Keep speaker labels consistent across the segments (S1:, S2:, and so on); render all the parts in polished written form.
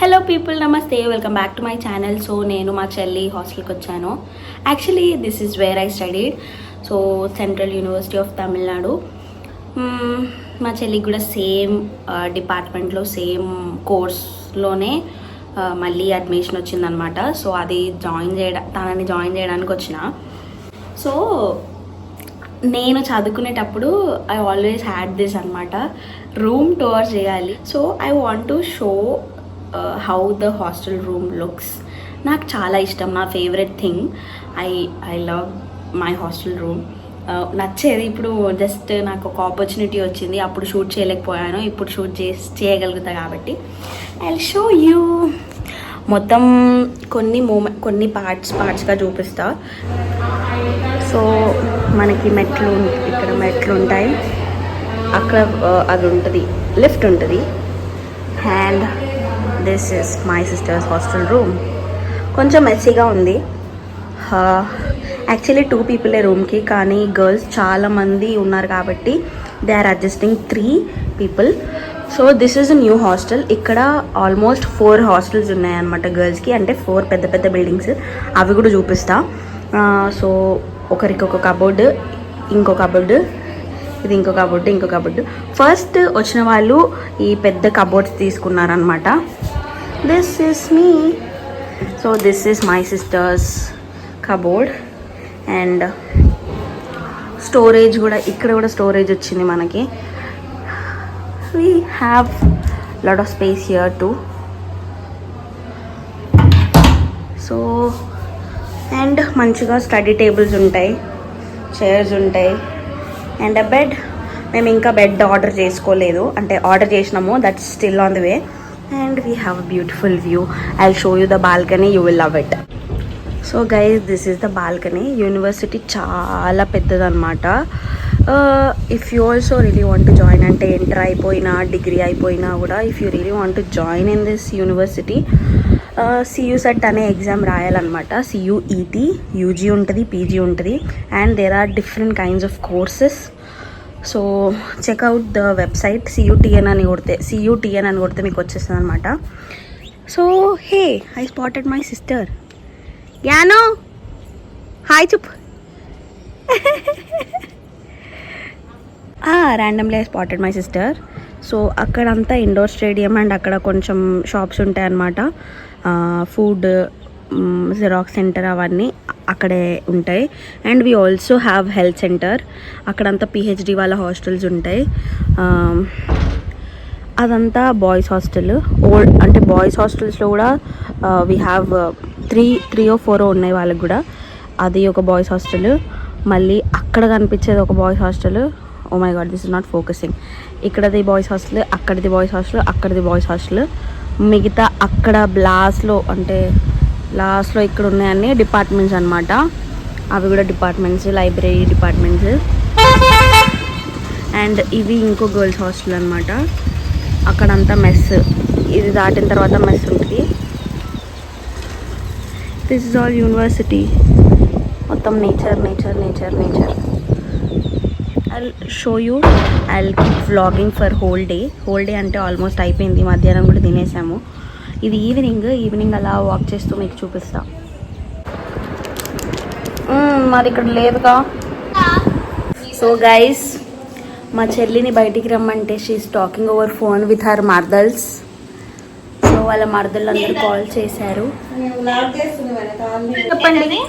S1: Hello people, నమస్తే, welcome back to my channel. So నేను మా చెల్లి హాస్టల్కి వచ్చాను. Actually this is where I studied. So central university of Tamil Nadu. మా చెల్లికి కూడా సేమ్ డిపార్ట్మెంట్లో సేమ్ కోర్స్లోనే మళ్ళీ అడ్మిషన్ వచ్చిందనమాట. సో అది తనని జాయిన్ చేయడానికి వచ్చిన. సో నేను చదువుకునేటప్పుడు ఐ ఆల్వేస్ హ్యాడ్ దిస్ అనమాట, రూమ్ టూర్ చేయాలి. So I want to show how the hostel room looks. నాకు చాలా ఇష్టం, నా favourite thing. I love my hostel room. నచ్చేది. ఇప్పుడు జస్ట్ నాకు ఒక ఆపర్చునిటీ వచ్చింది, అప్పుడు షూట్ చేయలేకపోయాను, ఇప్పుడు షూట్ చేయగలుగుతా కాబట్టి ఐ విల్ షో యూ. మొత్తం కొన్ని పార్ట్స్గా చూపిస్తా. సో మనకి ఇక్కడ మెట్లు ఉంటాయి, అక్కడ అది ఉంటుంది, లిఫ్ట్ ఉంటుంది. And this is my sisters hostel room. కొంచెం మెస్సీగా ఉంది. యాక్చువల్లీ 2 పీపులే రూమ్కి, కానీ గర్ల్స్ చాలామంది ఉన్నారు కాబట్టి they are adjusting 3 people. So this is a new hostel. ఇక్కడ ఆల్మోస్ట్ 4 హాస్టల్స్ ఉన్నాయన్నమాట గర్ల్స్కి, అంటే 4 పెద్ద పెద్ద బిల్డింగ్స్. అవి కూడా చూపిస్తా. సో ఒకరికి ఒక కబోర్డ్, ఇంకో కబోర్డ్, ఇది ఇంకో కబోర్డ్. ఫస్ట్ వచ్చిన వాళ్ళు ఈ పెద్ద కబోర్డ్స్ తీసుకున్నారనమాట. This is me. So this is my sister's cupboard. And storage కూడా, ఇక్కడ కూడా స్టోరేజ్ వచ్చింది మనకి. We have lot of space here too. So and మంచిగా స్టడీ టేబుల్స్ ఉంటాయి, చైర్స్ ఉంటాయి, అండ్ అ బెడ్. మేము ఇంకా బెడ్ ఆర్డర్ చేసుకోలేదు, అంటే ఆర్డర్ చేసినాము, that's still on the way. And we have a beautiful view. I will show you the balcony, you will love it. So guys, this is the balcony. University చాలా పెద్దదన్నమాట. If you also really want to join, అంటే inter అయిపోయినా degree అయిపోయినా కూడా, if you really want to join in this university, CUSET అనే exam రాయాలన్నమాట. CUET, UG ఉంటుంది, PG ఉంటుంది, and there are different kinds of courses. So check out the website. CUTN అని కొడితే మీకు వచ్చేస్తుంది అనమాట. So hey, I spotted my sister. యానో, హాయ్ చెప్పు. Randomly I spotted my sister. So అక్కడంతా ఇండోర్ స్టేడియం, అండ్ అక్కడ కొంచెం షాప్స్ ఉంటాయి అన్నమాట. ఫుడ్, జిరాక్స్ సెంటర్ అవన్నీ అక్కడే ఉంటాయి. And we also have health centre. అక్కడంతా PhD వాళ్ళ హాస్టల్స్ ఉంటాయి. అదంతా బాయ్స్ హాస్టల్. అంటే బాయ్స్ హాస్టల్స్లో కూడా వీ హ్యావ్ 3 or 4 ఉన్నాయి వాళ్ళకి కూడా. అది ఒక బాయ్స్ హాస్టల్. మళ్ళీ అక్కడ కనిపించేది ఒక boys hostel. Oh my God, this is not focusing. ఇక్కడది బాయ్స్ హాస్టల్, అక్కడిది బాయ్స్ హాస్టల్, అక్కడిది బాయ్స్ హాస్టల్. మిగతా అక్కడ లాస్ట్లో ఇక్కడ ఉన్నాయన్నీ డిపార్ట్మెంట్స్ అనమాట. అవి కూడా డిపార్ట్మెంట్స్, లైబ్రరీ డిపార్ట్మెంట్స్. అండ్ ఇవి ఇంకో గర్ల్స్ హాస్టల్ అనమాట. అక్కడంతా మెస్. ఇది దాటిన తర్వాత మెస్ ఉంటుంది. This is all university. మొత్తం nature. I'll show you. I'll keep vlogging for whole day అంటే ఆల్మోస్ట్ అయిపోయింది. మధ్యాహ్నం కూడా తినేసాము. ఇది ఈవినింగ్ అలా వాక్ చేస్తూ మీకు చూపిస్తా. మరి ఇక్కడ లేదుగా. సో గైస్, మా చెల్లిని బయటికి రమ్మంటే she is talking over phone with her మర్దల్స్. సో వాళ్ళ మర్దలు అందరూ కాల్ చేశారు. చెప్పండి.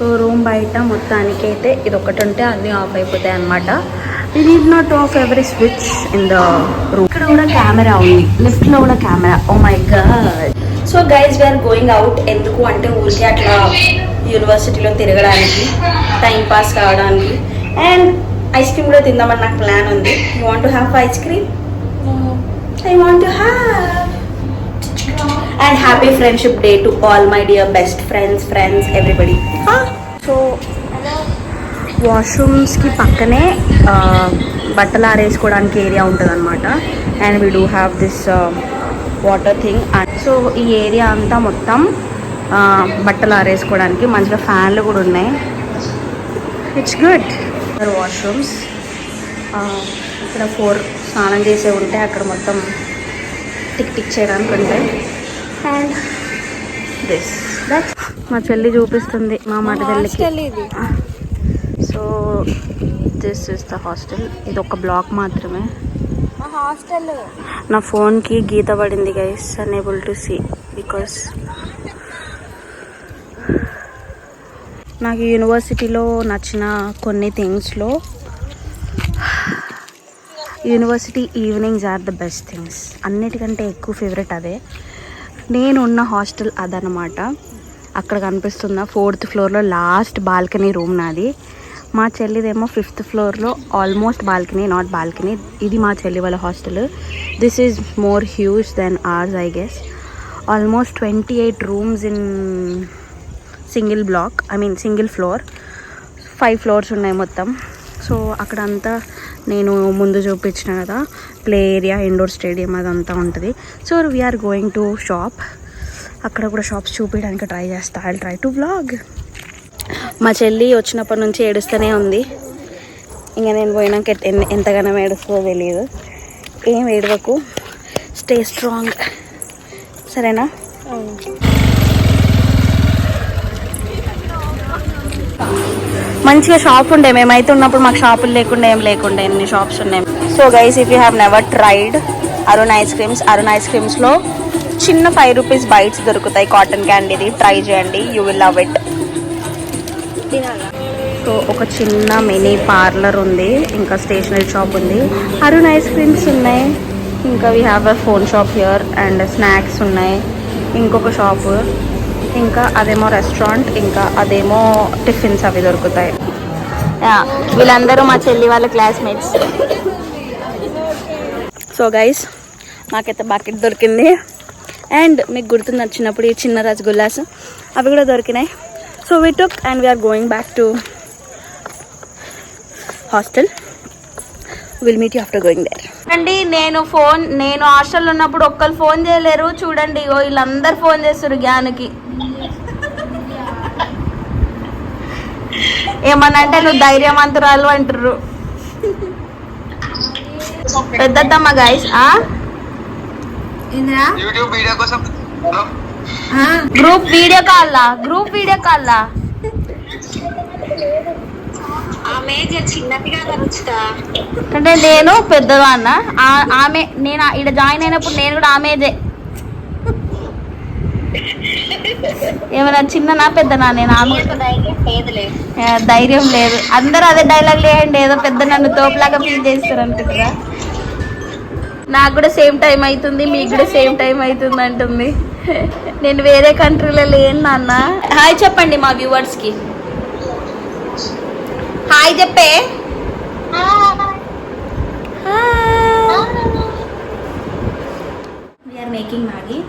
S1: సో రూమ్ బయట మొత్తానికి అయితే ఇది ఒకటి ఉంటే అన్నీ ఆఫ్ అయిపోతాయి అన్నమాట. We need not off every switch in the room. ఇక్కడ కూడా కెమెరా ఉంది, లిఫ్ట్లో కూడా camera. Oh my god. So guys, we're going out. ఎందుకు అంటే ఊరికే అట్లా యూనివర్సిటీలో తిరగడానికి, టైం పాస్ కావడానికి. అండ్ ఐస్ క్రీమ్ కూడా తిందామని నాకు ప్లాన్ ఉంది. You want to have ice cream? I want to have. And happy friendship day to all my dear best friends, everybody. So వాష్రూమ్స్కి పక్కనే బట్టలు ఆరేసుకోవడానికి ఏరియా ఉంటుంది అనమాట. And we do have this water thing. So ఈ area అంతా మొత్తం బట్టలు ఆరేసుకోవడానికి. మంచిగా ఫ్యాన్లు కూడా ఉన్నాయి. It's good. వాష్రూమ్స్ ఇక్కడ 4 స్నానం చేసే ఉంటే అక్కడ మొత్తం టిక్ టిక్ చేయడానికి ఉంటాయి. అండ్ దిస్ దట్ మా చెల్లి చూపిస్తుంది మా మాట చెల్లికి. So this is the hostel. ఇది ఒక బ్లాక్ మాత్రమే.
S2: హాస్టల్
S1: నా ఫోన్కి గీత పడింది guys, unable to see because నాకు యూనివర్సిటీలో నచ్చిన కొన్ని థింగ్స్లో university evenings are the best things. అన్నిటికంటే ఎక్కువ ఫేవరెట్ అదే. నేను ఉన్న హాస్టల్ అదనమాట. అక్కడ కనిపిస్తున్న 4th ఫ్లోర్లో లాస్ట్ బాల్కనీ రూమ్ నాది. మా చెల్లిదేమో 5th ఫ్లోర్లో ఆల్మోస్ట్ బాల్కనీ, నాట్ బాల్కనీ. ఇది మా చెల్లి వాళ్ళ హాస్టల్. This is more huge than ours I guess. Almost 28 rooms in single block, single floor. 5 floors ఉన్నాయి మొత్తం. సో అక్కడంతా నేను ముందు చూపించిన కదా ప్లే ఏరియా, ఇండోర్ స్టేడియం అదంతా ఉంటుంది. So we're going to shop. అక్కడ కూడా షాప్స్ చూపించడానికి ట్రై చేస్తా. I try to vlog. మా చెల్లి వచ్చినప్పటి నుంచి ఏడుస్తూనే ఉంది. ఇంకా నేను పోయినాక ఎంతగానో ఏడుస్తుందో తెలియదు. ఏం ఏడవకు, స్టే స్ట్రాంగ్, సరేనా? మంచిగా షాప్ ఉండే. మేమైతే ఉన్నప్పుడు మాకు షాపులు లేకుండా ఏం లేకుండా ఎన్ని షాప్స్ ఉన్నాయి. So guys, if you have never tried Arun ice క్రీమ్స్లో చిన్న 5 రూపీస్ బైట్స్ దొరుకుతాయి, కాటన్ క్యాండీది. ట్రై చేయండి, you will love it. So ఒక చిన్న మినీ పార్లర్ ఉంది, ఇంకా స్టేషనరీ షాప్ ఉంది, అరుణ్ ఐస్ క్రీమ్స్ ఉన్నాయి, ఇంకా we have a phone shop here and snacks ఉన్నాయి. ఇంకొక షాపు, ఇంకా అదేమో రెస్టారెంట్, ఇంకా అదేమో టిఫిన్స్ అవి దొరుకుతాయి. వీళ్ళందరూ మా చెల్లి వాళ్ళ క్లాస్మేట్స్. సో గైస్, మాకైతే బకెట్ దొరికింది. అండ్ మీకు గుర్తుంది వచ్చినప్పుడు ఈ చిన్న రసగుల్లాస్ అవి కూడా దొరికినాయి. So we took and we are going back to hostel. We'll meet you after going there. అండి, నేను హాస్టల్లో ఉన్నప్పుడు ఒక్కరు ఫోన్ చేయలేరు. చూడండి, ఇగో వీళ్ళందరూ ఫోన్ చేస్తారు జ్ఞానికి. ఏమన్నా అంటే నువ్వు ధైర్యవంతురాలు అంటారు. పెద్దమ్మ గైస్, గ్రూప్ వీడియో కాల్లా అంటే నేను పెద్దదాన్న, ఆమె నేను ఇక్కడ జాయిన్ అయినప్పుడు నేను కూడా ఆమెదే. ఏమైనా చిన్ననా పెద్దనా? నేను ఆమె ధైర్యం లేదు. అందరూ అదే డైలాగ్ లేయండి, ఏదో పెద్ద నన్ను తోపులాగా ఫీల్ చేస్తారు అనుకుంటారా? నాకు కూడా సేమ్ టైం అవుతుంది, మీకు కూడా సేమ్ టైం అవుతుంది అంటుంది. నేను వేరే కంట్రీలో లేను నాన్న. హాయ్ చెప్పండి మా వ్యూవర్స్కి. హాయ్ చెప్పే. We're making Maggi.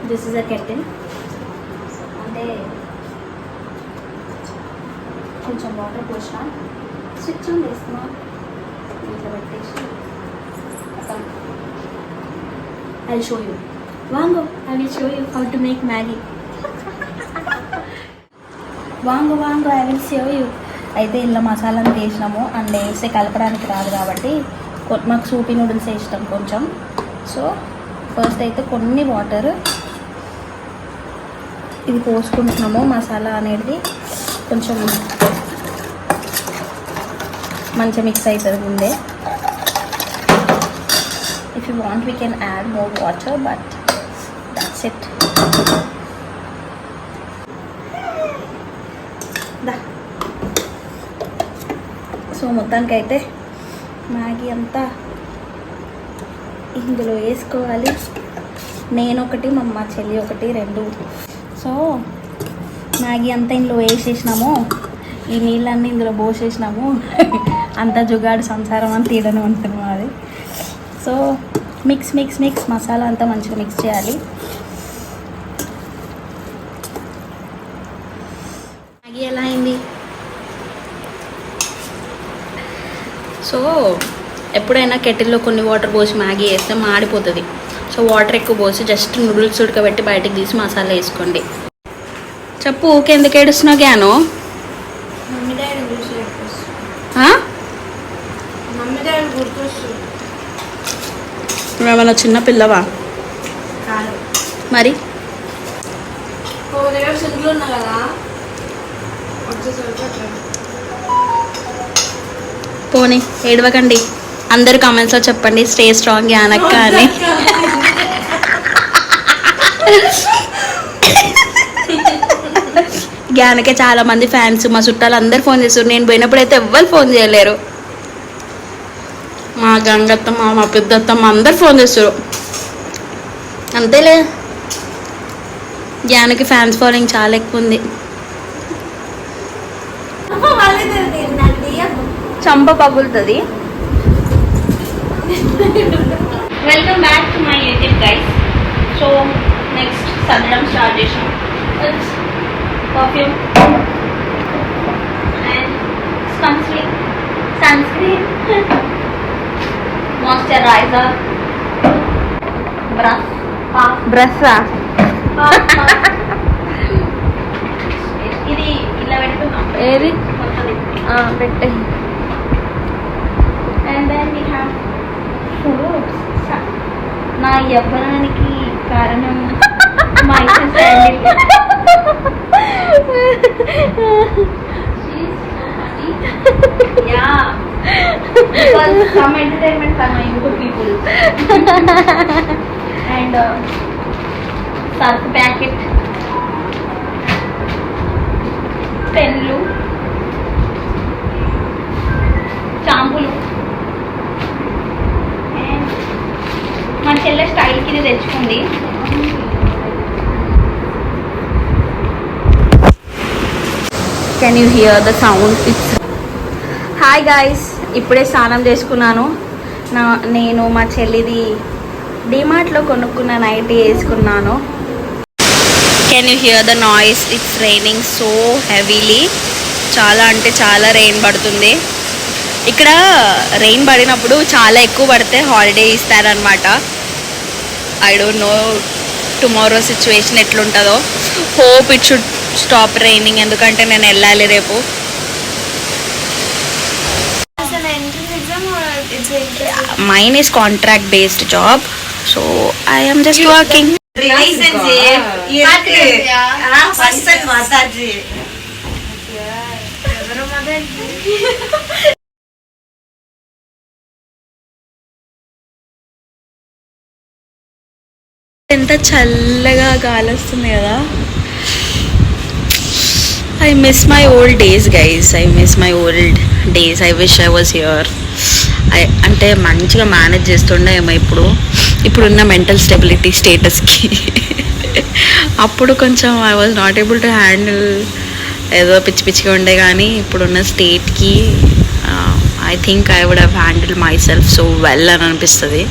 S1: This is a kettle. అంటే కొంచెం వాటర్ పోసిన స్విచ్ ఆన్ చేస్తున్నా, ఇట్లా పెట్టేసి I'll show you. Vango, I will show you how to make Maggi. Vango, I will show you. అయితే ఇలా మసాలాను వేసినాము. అండ్ వేస్తే కలపడానికి రాదు కాబట్టి మాకు సూపీ నూడిల్స్ ఇష్టం కొంచెం. సో ఫస్ట్ అయితే కొన్ని వాటర్ ఇది పోసుకుంటున్నాము. మసాలా అనేది కొంచెం మంచిగా మిక్స్ అవుతుంది ముందే. If you want, we can add more water, but that's it. So మొత్తానికైతే మ్యాగీ అంతా ఇందులో వేసుకోవాలి. నేను ఒకటి, మా చెల్లి ఒకటి, 2. సో మ్యాగీ అంతా ఇందులో వేసేసినాము. ఈ నీళ్ళన్నీ ఇందులో పోసేసినాము. అంతా జుగాడు సంసారం అని తీయడం ఉంటుంది మాది. సో మిక్స్ మసాలా అంతా మంచిగా మిక్స్ చేయాలి. మ్యాగీ ఎలా అయింది? సో ఎప్పుడైనా కెటిల్లో కొన్ని వాటర్ పోసి మ్యాగీ వేస్తే మాడిపోతుంది. సో వాటర్ ఎక్కువ పోసి జస్ట్ నూడిల్స్ ఉడకబెట్టి బయటకు తీసి మసాలా వేసుకోండి. చెప్పు, ఊకే ఎందుకు ఏడుస్తున్నావు నువ్వేమన్నా చిన్న పిల్లవా మరి?
S2: ఉన్నా కదా
S1: పోనీ ఏడవకండి, అందరు కామెంట్స్లో చెప్పండి స్టే స్ట్రాంగ్ యానక్క అని. జ్ఞానకే చాలా మంది ఫ్యాన్స్, మా చుట్టాలు అందరు ఫోన్ చేస్తారు. నేను పోయినప్పుడు అయితే ఎవ్వరు ఫోన్ చేయలేరు. మా గంగత్తమ్మ, మా పెద్దత్తమ్మ అందరు ఫోన్ చేస్తారు. అంతేలే, జ్ఞానకి ఫ్యాన్స్ ఫాలోయింగ్ చాలా ఎక్కువ ఉంది. చంప పగులుతుంది. Welcome back to my YouTube guys. So next సదడం స్టార్ట్ చేసాం. Perfume and sunscreen, moisturiser, brush ఇది ఇలా పెట్టుకున్నాం.
S2: ఏది పెట్టే.
S1: And then we have fruits. నా యవ్వనానికి కారణం my sandal. Yeah, because some entertainment for my YouTube people. And surf packet, penlu, షాంపూలు. అండ్ మా చెల్లె స్టైల్కి ఇది తెచ్చుకుంది. Can you here the sound? It's hi guys, ఇప్పుడే స్నానం చేసుకున్నాను. నేను మా చెల్లిది డిమార్ట్లో కొనుక్కున్న నైటీ వేసుకున్నాను. Can you here the noise? It's raining so heavily. చాలా అంటే చాలా రెయిన్ పడుతుంది. ఇక్కడ రెయిన్ పడినప్పుడు చాలా ఎక్కువ పడితే హాలిడే ఇస్తారనమాట. I don't know tomorrow situation ఎట్లుంటుందో. Hope it should stop raining, ఎందుకంటే నేను వెళ్ళాలి రేపు. Mine is contract based job, so I am just working. ఎంత చల్లగా గాలి వస్తుంది కదా. I miss my old days guys, I miss my old days. I wish I was here. అంటే మంచిగా మేనేజ్ చేస్తుండే ఏమో ఇప్పుడున్న మెంటల్ స్టెబిలిటీ స్టేటస్కి. అప్పుడు కొంచెం I was not able to handle, ఏదో పిచ్చి పిచ్చిగా ఉండే. కానీ ఇప్పుడున్న స్టేట్కి I think I would have handle myself so well అని అనిపిస్తుంది.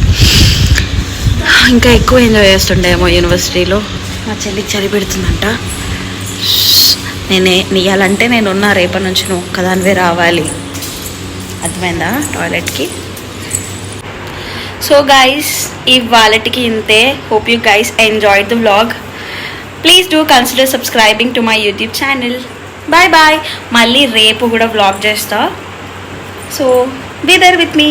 S1: ఇంకా ఎక్కువ ఎంజాయ్ చేస్తుండేమో యూనివర్సిటీలో. మా చెల్లికి చలి పెడుతుందంట. నీయాలంటే నేనున్నా, రేపటి నుంచి నువ్వు ఒక్కదానివే రావాలి, అర్థమైందా టాయిలెట్కి. సో గైస్, ఇవాళకి ఇంతే. Hope you guys enjoyed the vlog. Please do consider subscribing to my YouTube channel. Bye bye. మళ్ళీ రేపు కూడా వ్లాగ్ చేస్తా. So be there with me.